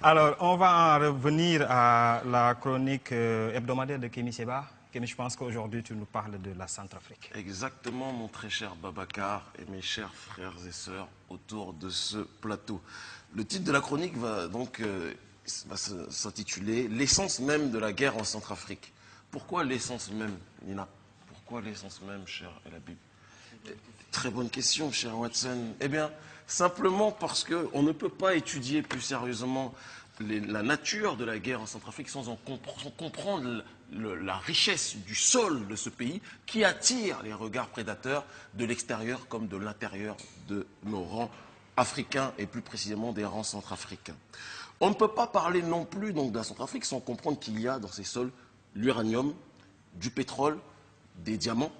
Alors, on va en revenir à la chronique hebdomadaire de Kémy Seba. Kémy, je pense qu'aujourd'hui, tu nous parles de la Centrafrique. Exactement, mon très cher Babacar et mes chers frères et sœurs autour de ce plateau. Le titre de la chronique va donc s'intituler L'essence même de la guerre en Centrafrique. Pourquoi l'essence même, Nina? Pourquoi l'essence même, cher El Habib? Très bonne question, cher Watson. Eh bien, simplement parce qu'on ne peut pas étudier plus sérieusement la nature de la guerre en Centrafrique sans comprendre la richesse du sol de ce pays qui attire les regards prédateurs de l'extérieur comme de l'intérieur de nos rangs africains et plus précisément des rangs centrafricains. On ne peut pas parler non plus donc, de la Centrafrique sans comprendre qu'il y a dans ces sols l'uranium, du pétrole, des diamants.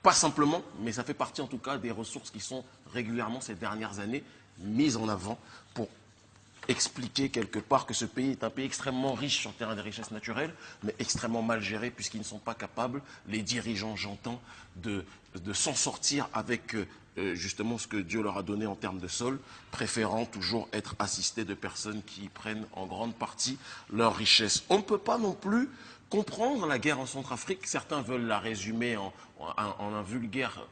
Pas simplement, mais ça fait partie en tout cas des ressources qui sont régulièrement ces dernières années mises en avant pour expliquer quelque part que ce pays est un pays extrêmement riche sur le terrain des richesses naturelles, mais extrêmement mal géré puisqu'ils ne sont pas capables, les dirigeants j'entends, de s'en sortir avec justement ce que Dieu leur a donné en termes de sol, préférant toujours être assistés de personnes qui prennent en grande partie leurs richesses. On ne peut pas non plus comprendre la guerre en Centrafrique. Certains veulent la résumer en un vulgaire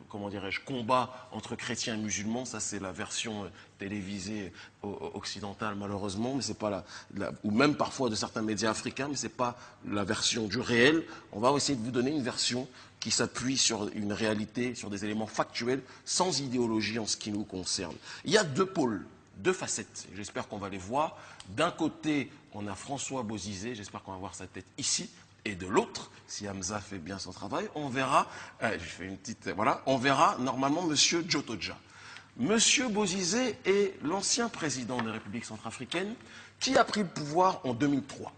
comment dirais-je, combat entre chrétiens et musulmans. Ça, c'est la version télévisée occidentale, malheureusement, mais c'est pas ou même parfois de certains médias africains, mais c'est pas la version du réel. On va essayer de vous donner une version qui s'appuie sur une réalité, sur des éléments factuels, sans idéologie en ce qui nous concerne. Il y a deux pôles, deux facettes. J'espère qu'on va les voir. D'un côté, on a François Bozizé, j'espère qu'on va voir sa tête ici. Et de l'autre, si Hamza fait bien son travail, on verra, je fais une petite, voilà, on verra normalement M. Djotoja. M. Bozizé est l'ancien président de la République centrafricaine qui a pris le pouvoir en 2003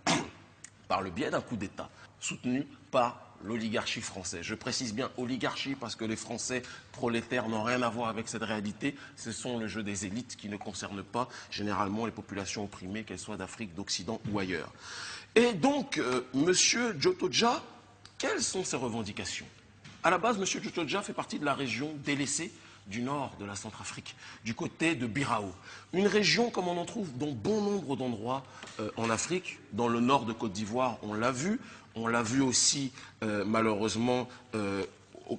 par le biais d'un coup d'État soutenu par l'oligarchie française. Je précise bien oligarchie parce que les Français prolétaires n'ont rien à voir avec cette réalité. Ce sont le jeu des élites qui ne concernent pas généralement les populations opprimées, qu'elles soient d'Afrique, d'Occident ou ailleurs. Et donc, M. Djotoja, quelles sont ses revendications? À la base, M. Djotoja fait partie de la région délaissée du nord de la Centrafrique, du côté de Birao. Une région comme on en trouve dans bon nombre d'endroits en Afrique, dans le nord de Côte d'Ivoire, on l'a vu aussi malheureusement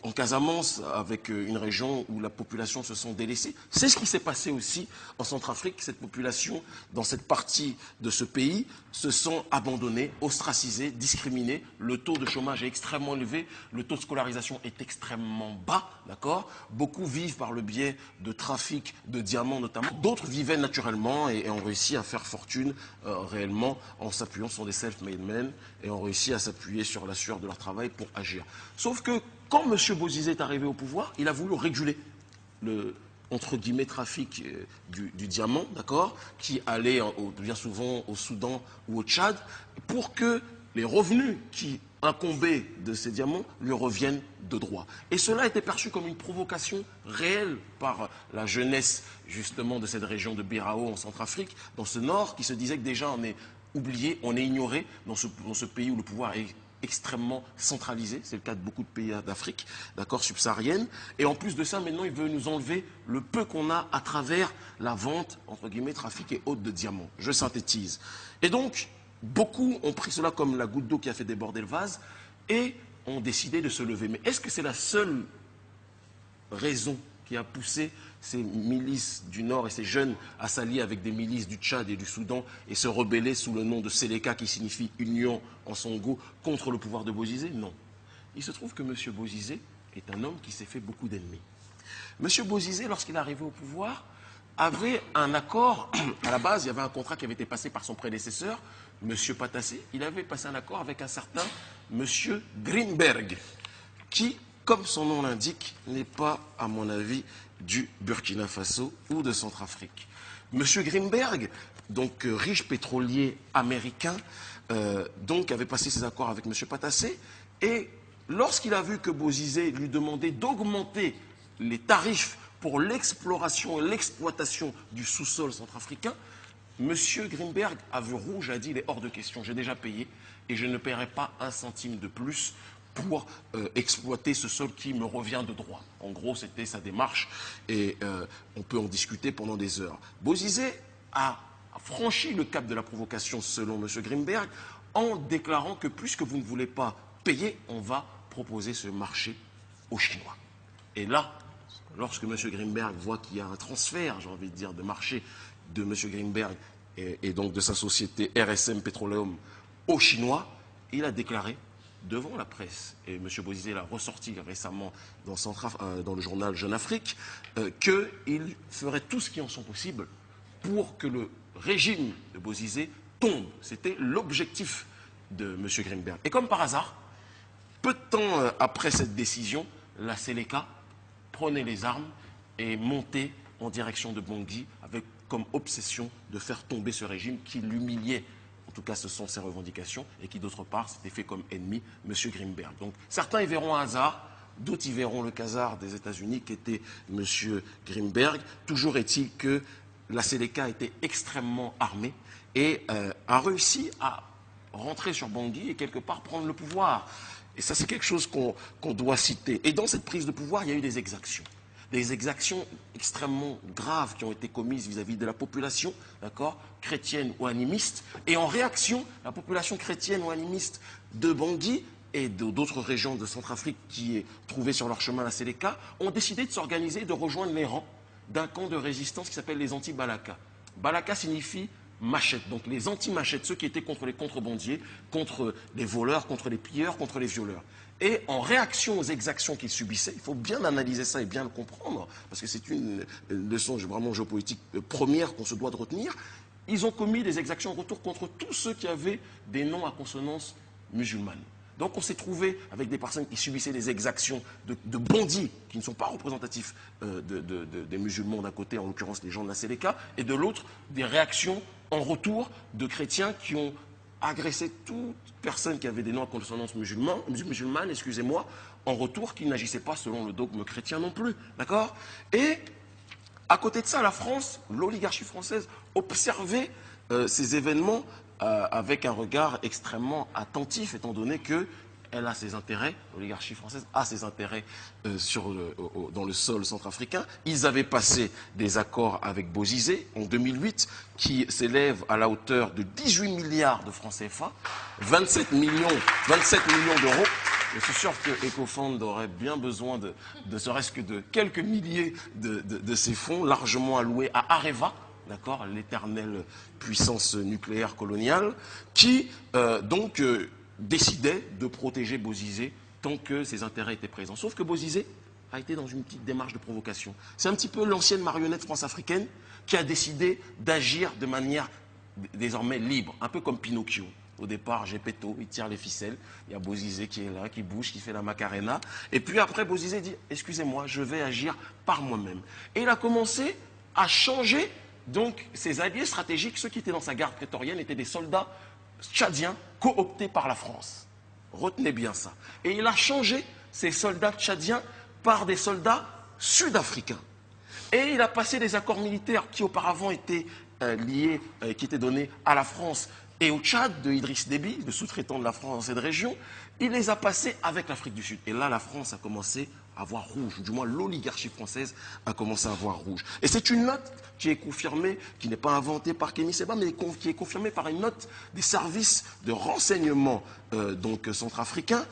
en Casamance, avec une région où la population se sent délaissée. C'est ce qui s'est passé aussi en Centrafrique. Cette population, dans cette partie de ce pays, se sent abandonnée, ostracisée, discriminée. Le taux de chômage est extrêmement élevé, le taux de scolarisation est extrêmement bas, d'accord? Beaucoup vivent par le biais de trafic de diamants notamment. D'autres vivaient naturellement et ont réussi à faire fortune réellement en s'appuyant sur des self-made men et ont réussi à s'appuyer sur la sueur de leur travail pour agir. Sauf que quand M. Bozizé est arrivé au pouvoir, il a voulu réguler le, entre guillemets, trafic du diamant, d'accord, qui allait bien souvent au Soudan ou au Tchad, pour que les revenus qui incombaient de ces diamants lui reviennent de droit. Et cela a été perçu comme une provocation réelle par la jeunesse, justement, de cette région de Birao en Centrafrique, dans ce nord, qui se disait que déjà on est oublié, on est ignoré dans ce pays où le pouvoir est extrêmement centralisé, c'est le cas de beaucoup de pays d'Afrique, d'accord, subsaharienne, et en plus de ça, maintenant, il veut nous enlever le peu qu'on a à travers la vente, entre guillemets, trafic et haute de diamants. Je synthétise. Et donc, beaucoup ont pris cela comme la goutte d'eau qui a fait déborder le vase et ont décidé de se lever. Mais est-ce que c'est la seule raison qui a poussé ces milices du Nord et ces jeunes à s'allier avec des milices du Tchad et du Soudan et se rebeller sous le nom de Séléka qui signifie Union en Songo contre le pouvoir de Bozizé? Non. Il se trouve que M. Bozizé est un homme qui s'est fait beaucoup d'ennemis. M. Bozizé, lorsqu'il est arrivé au pouvoir, avait un accord, à la base, il y avait un contrat qui avait été passé par son prédécesseur, M. Patassé, il avait passé un accord avec un certain M. Greenberg, qui, comme son nom l'indique, n'est pas, à mon avis, du Burkina Faso ou de Centrafrique. M. Greenberg, donc riche pétrolier américain, donc avait passé ses accords avec M. Patassé, et lorsqu'il a vu que Bozizé lui demandait d'augmenter les tarifs pour l'exploration et l'exploitation du sous-sol centrafricain, M. Greenberg a vu rouge, a dit, il est hors de question, j'ai déjà payé et je ne paierai pas un centime de plus pour exploiter ce sol qui me revient de droit. En gros, c'était sa démarche et on peut en discuter pendant des heures. Bozizé a a franchi le cap de la provocation selon M. Grimberg en déclarant que puisque vous ne voulez pas payer, on va proposer ce marché aux Chinois. Et là, lorsque M. Grimberg voit qu'il y a un transfert, j'ai envie de dire, de marché de M. Grimberg et donc de sa société RSM Petroleum aux Chinois, il a déclaré devant la presse, et M. Bozizé l'a ressorti récemment dans le journal Jeune Afrique, qu'il ferait tout ce qui en sont possible pour que le régime de Bozizé tombe. C'était l'objectif de M. Grimberg. Et comme par hasard, peu de temps après cette décision, la Séléka prenait les armes et montait en direction de Bangui avec comme obsession de faire tomber ce régime qui l'humiliait. En tout cas, ce sont ses revendications et qui, d'autre part, s'était fait comme ennemi M. Grimberg. Donc, certains y verront un hasard, d'autres y verront le hasard des États-Unis qui était M. Grimberg. Toujours est-il que la Séléka était extrêmement armée et a réussi à rentrer sur Bangui et quelque part prendre le pouvoir. Et ça, c'est quelque chose qu'on doit citer. Et dans cette prise de pouvoir, il y a eu des exactions extrêmement graves qui ont été commises vis-à-vis de la population, d'accord, chrétienne ou animiste. Et en réaction, la population chrétienne ou animiste de Bangui et d'autres régions de Centrafrique qui est trouvée sur leur chemin à la Séléka ont décidé de s'organiser et de rejoindre les rangs d'un camp de résistance qui s'appelle les anti-Balaka. Balaka signifie machette, donc les anti-machettes, ceux qui étaient contre les contrebandiers, contre les voleurs, contre les pilleurs, contre les violeurs. Et en réaction aux exactions qu'ils subissaient, il faut bien analyser ça et bien le comprendre, parce que c'est une leçon vraiment géopolitique première qu'on se doit de retenir, ils ont commis des exactions en retour contre tous ceux qui avaient des noms à consonance musulmane. Donc on s'est trouvé avec des personnes qui subissaient des exactions de bandits qui ne sont pas représentatifs des musulmans d'un côté, en l'occurrence les gens de la Séléka, et de l'autre des réactions en retour de chrétiens qui ont agressé toute personne qui avait des noms à consonance musulmane, excusez-moi, en retour qui n'agissait pas selon le dogme chrétien non plus, d'accord? Et à côté de ça, la France, l'oligarchie française, observait ces événements avec un regard extrêmement attentif, étant donné qu'elle a ses intérêts, l'oligarchie française a ses intérêts dans le sol centrafricain. Ils avaient passé des accords avec Bozizé en 2008 qui s'élèvent à la hauteur de 18 milliards de francs CFA, 27 millions d'euros. Je suis sûr que EcoFund aurait bien besoin de serait-ce que de quelques milliers de ces fonds largement alloués à Areva, d'accord, l'éternelle puissance nucléaire coloniale, qui décidait de protéger Bozizé tant que ses intérêts étaient présents. Sauf que Bozizé a été dans une petite démarche de provocation. C'est un petit peu l'ancienne marionnette france-africaine qui a décidé d'agir de manière désormais libre, un peu comme Pinocchio. Au départ, Gepetto, il tire les ficelles, il y a Bozizé qui est là, qui bouge, qui fait la Macarena. Et puis après, Bozizé dit « Excusez-moi, je vais agir par moi-même ». Et il a commencé à changer donc ses alliés stratégiques, ceux qui étaient dans sa garde prétorienne, étaient des soldats tchadiens cooptés par la France. Retenez bien ça. Et il a changé ces soldats tchadiens par des soldats sud-africains. Et il a passé des accords militaires qui auparavant étaient liés, qui étaient donnés à la France et au Tchad de Idriss Déby, le sous-traitant de la France dans cette région. Il les a passés avec l'Afrique du Sud. Et là, la France a commencé à voir rouge, ou du moins l'oligarchie française a commencé à voir rouge. Et c'est une note qui est confirmée, qui n'est pas inventée par Kémy Séba, mais qui est confirmée par une note des services de renseignement centrafricains,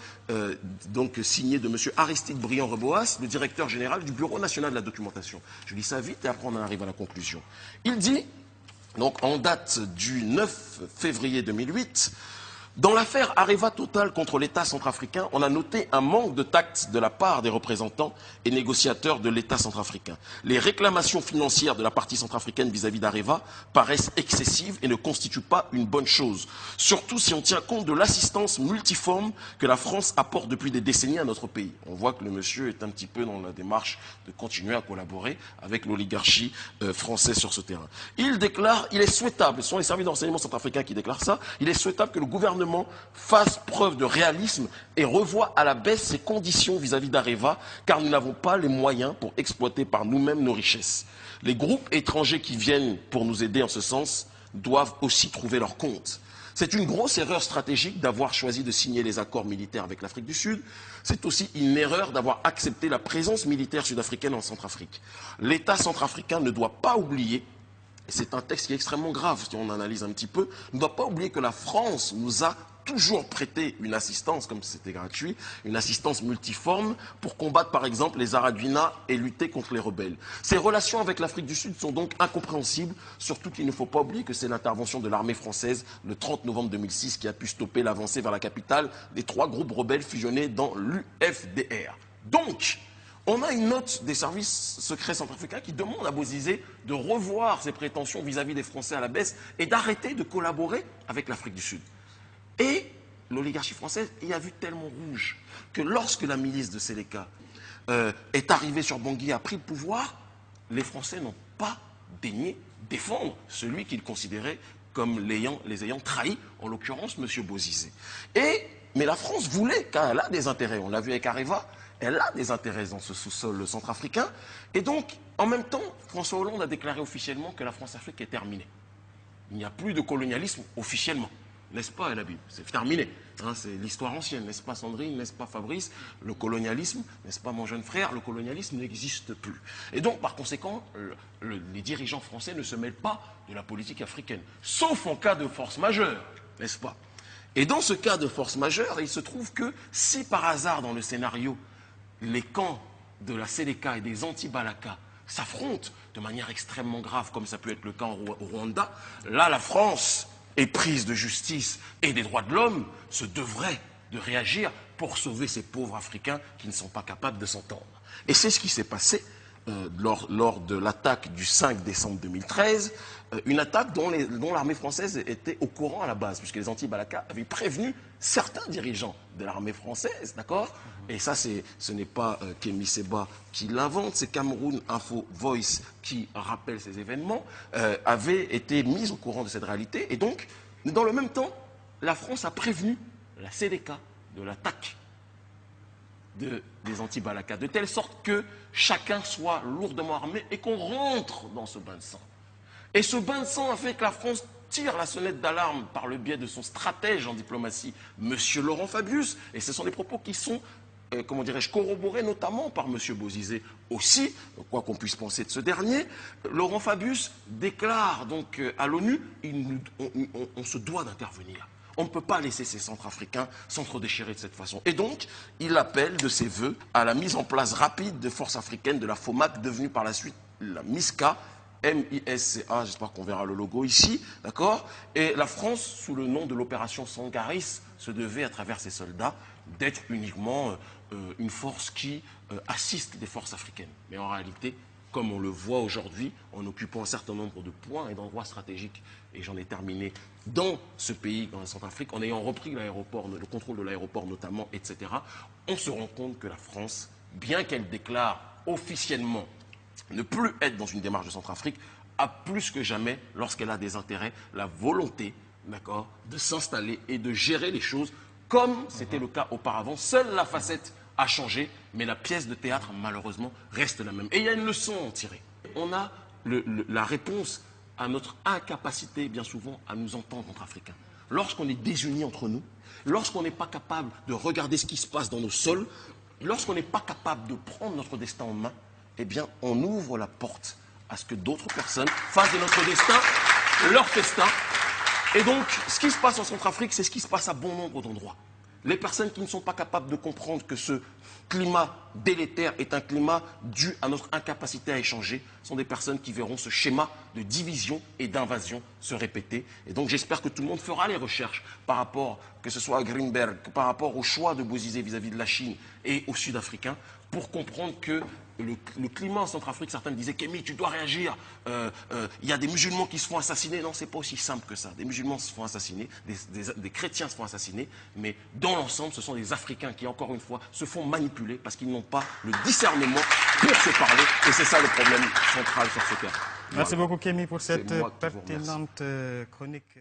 signée de M. Aristide Briand-Reboas, le directeur général du Bureau national de la documentation. Je lis ça vite et après on en arrive à la conclusion. Il dit, donc en date du 9 février 2008, dans l'affaire Areva Total contre l'État centrafricain, on a noté un manque de tact de la part des représentants et négociateurs de l'État centrafricain. Les réclamations financières de la partie centrafricaine vis-à-vis d'Areva paraissent excessives et ne constituent pas une bonne chose. Surtout si on tient compte de l'assistance multiforme que la France apporte depuis des décennies à notre pays. On voit que le monsieur est un petit peu dans la démarche de continuer à collaborer avec l'oligarchie française sur ce terrain. Il déclare, il est souhaitable, ce sont les services de renseignement centrafricains qui déclarent ça, il est souhaitable que le gouvernement fasse preuve de réalisme et revoie à la baisse ses conditions vis-à-vis d'Areva, car nous n'avons pas les moyens pour exploiter par nous-mêmes nos richesses. Les groupes étrangers qui viennent pour nous aider en ce sens doivent aussi trouver leur compte. C'est une grosse erreur stratégique d'avoir choisi de signer les accords militaires avec l'Afrique du Sud. C'est aussi une erreur d'avoir accepté la présence militaire sud-africaine en Centrafrique. L'État centrafricain ne doit pas oublier et c'est un texte qui est extrêmement grave si on analyse un petit peu, on ne doit pas oublier que la France nous a toujours prêté une assistance, comme c'était gratuit, une assistance multiforme pour combattre par exemple les Araguina et lutter contre les rebelles. Ces relations avec l'Afrique du Sud sont donc incompréhensibles, surtout qu'il ne faut pas oublier que c'est l'intervention de l'armée française le 30 novembre 2006 qui a pu stopper l'avancée vers la capitale des 3 groupes rebelles fusionnés dans l'UFDR. Donc, on a une note des services secrets centrafricains qui demande à Bozizé de revoir ses prétentions vis-à-vis des Français à la baisse et d'arrêter de collaborer avec l'Afrique du Sud. Et l'oligarchie française y a vu tellement rouge que lorsque la milice de Séléka est arrivée sur Bangui et a pris le pouvoir, les Français n'ont pas daigné défendre celui qu'ils considéraient comme les ayant trahis, en l'occurrence M. Bozizé. Mais la France voulait, car elle a des intérêts, on l'a vu avec Areva, elle a des intérêts dans ce sous-sol centrafricain. Et donc, en même temps, François Hollande a déclaré officiellement que la France-Afrique est terminée. Il n'y a plus de colonialisme officiellement. N'est-ce pas, El Habib? C'est terminé. Hein, c'est l'histoire ancienne, n'est-ce pas, Sandrine? N'est-ce pas, Fabrice? Le colonialisme, n'est-ce pas, mon jeune frère? Le colonialisme n'existe plus. Et donc, par conséquent, les dirigeants français ne se mêlent pas de la politique africaine, sauf en cas de force majeure, n'est-ce pas? Et dans ce cas de force majeure, il se trouve que si par hasard, dans le scénario, les camps de la Séléka et des anti-Balaka s'affrontent de manière extrêmement grave, comme ça peut être le cas au Rwanda, là, la France, éprise de justice et des droits de l'homme, se devrait de réagir pour sauver ces pauvres Africains qui ne sont pas capables de s'entendre. Et c'est ce qui s'est passé lors de l'attaque du 5 décembre 2013, une attaque dont l'armée française était au courant à la base, puisque les anti-Balaka avaient prévenu certains dirigeants de l'armée française, d'accord? Et ça, ce n'est pas Kémy Séba qui l'invente, c'est Cameroun Info Voice qui rappelle ces événements, avait été mise au courant de cette réalité. Et donc, dans le même temps, la France a prévenu la CDK de l'attaque des anti-Balaka, de telle sorte que chacun soit lourdement armé et qu'on rentre dans ce bain de sang. Et ce bain de sang a fait que la France tire la sonnette d'alarme par le biais de son stratège en diplomatie, M. Laurent Fabius, et ce sont des propos qui sont, comment dirais-je, corroborés notamment par M. Bozizé aussi, quoi qu'on puisse penser de ce dernier. Laurent Fabius déclare donc à l'ONU, on se doit d'intervenir. On ne peut pas laisser ces Centrafricains s'entre-déchirer de cette façon. Et donc, il appelle de ses voeux à la mise en place rapide de forces africaines de la FOMAC, devenue par la suite la MISCA, M-I-S-C-A, j'espère qu'on verra le logo ici, d'accord? Et la France, sous le nom de l'opération Sangaris, se devait, à travers ses soldats, d'être uniquement une force qui assiste des forces africaines. Mais en réalité, comme on le voit aujourd'hui, en occupant un certain nombre de points et d'endroits stratégiques, et j'en ai terminé dans ce pays, dans la Centrafrique, en ayant repris l'aéroport, le contrôle de l'aéroport notamment, etc., on se rend compte que la France, bien qu'elle déclare officiellement ne plus être dans une démarche de Centrafrique, a plus que jamais, lorsqu'elle a des intérêts, la volonté, d'accord, de s'installer et de gérer les choses comme c'était le cas auparavant. Seule la facette a changé, mais la pièce de théâtre, malheureusement, reste la même. Et il y a une leçon à en tirer. On a la réponse à notre incapacité, bien souvent, à nous entendre entre Africains. Lorsqu'on est désunis entre nous, lorsqu'on n'est pas capable de regarder ce qui se passe dans nos sols, lorsqu'on n'est pas capable de prendre notre destin en main, eh bien, on ouvre la porte à ce que d'autres personnes fassent de notre destin leur festin. Et donc, ce qui se passe en Centrafrique, c'est ce qui se passe à bon nombre d'endroits. Les personnes qui ne sont pas capables de comprendre que ce climat délétère est un climat dû à notre incapacité à échanger sont des personnes qui verront ce schéma de division et d'invasion se répéter. Et donc j'espère que tout le monde fera les recherches par rapport, que ce soit à Greenberg, par rapport au choix de Bozizé vis-à-vis de la Chine et aux Sud-Africains, pour comprendre que le climat en Centrafrique, certains me disaient « Kémy, tu dois réagir, il y a des musulmans qui se font assassiner ». Non, c'est pas aussi simple que ça. Des musulmans se font assassiner, des chrétiens se font assassiner, mais dans l'ensemble, ce sont des Africains qui, encore une fois, se font manipuler parce qu'ils n'ont pas le discernement pour se parler. Et c'est ça le problème central sur ce terrain. Merci beaucoup, Kémy, pour cette pertinente chronique.